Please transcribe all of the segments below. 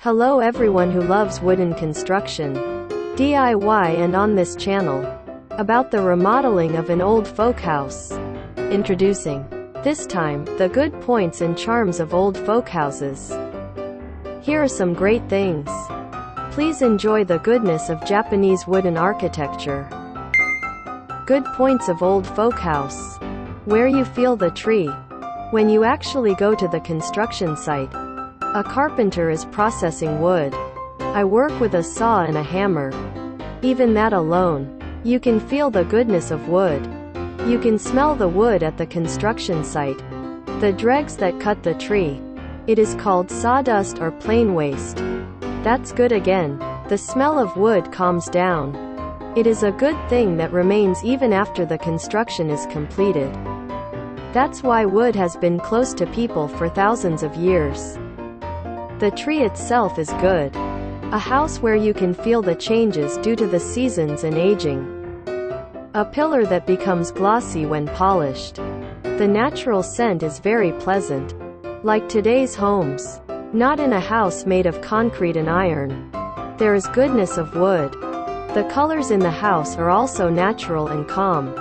Hello everyone who loves wooden construction, DIY, and on this channel, about the remodeling of an old folk house. Introducing, this time, the good points and charms of old folk houses. Here are some great things. Please enjoy the goodness of Japanese wooden architecture. Good points of old folk house. Where you feel the tree. When you actually go to the construction site, a carpenter is processing wood. I work with a saw and a hammer. Even that alone, you can feel the goodness of wood. You can smell the wood at the construction site. The dregs that cut the tree. It is called sawdust or plain waste. That's good again. The smell of wood calms down. It is a good thing that remains even after the construction is completed. That's why wood has been close to people for thousands of years. The tree itself is good. A house where you can feel the changes due to the seasons and aging. A pillar that becomes glossy when polished. The natural scent is very pleasant. Like today's homes. Not in a house made of concrete and iron. There is goodness of wood. The colors in the house are also natural and calm.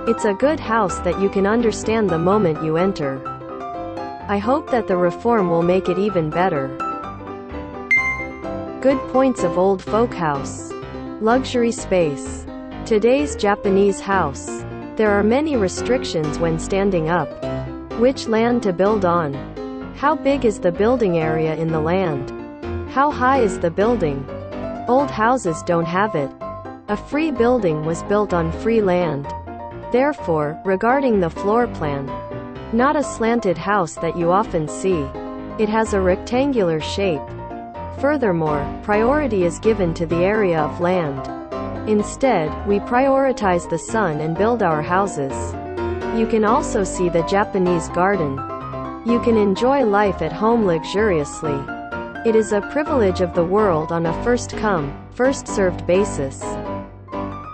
It's a good house that you can understand the moment you enter. I hope that the reform will make it even better. Good points of old folk house. Luxury space. Today's Japanese house. There are many restrictions when standing up. Which land to build on? How big is the building area in the land? How high is the building? Old houses don't have it. A free building was built on free land. Therefore, regarding the floor plan, not a slanted house that you often see. It has a rectangular shape. Furthermore, priority is given to the area of land. Instead, we prioritize the sun and build our houses. You can also see the Japanese garden. You can enjoy life at home luxuriously. It is a privilege of the world on a first-come, first-served basis.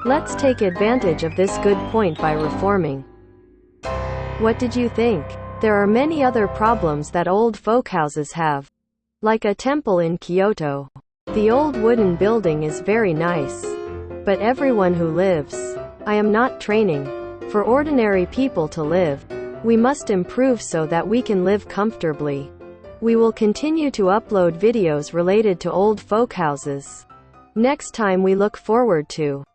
Let's take advantage of this good point by reforming. What did you think? There are many other problems that old folk houses have. Like a temple in Kyoto. The old wooden building is very nice. But everyone who lives. I am not training. For ordinary people to live. We must improve so that we can live comfortably. We will continue to upload videos related to old folk houses. Next time we look forward to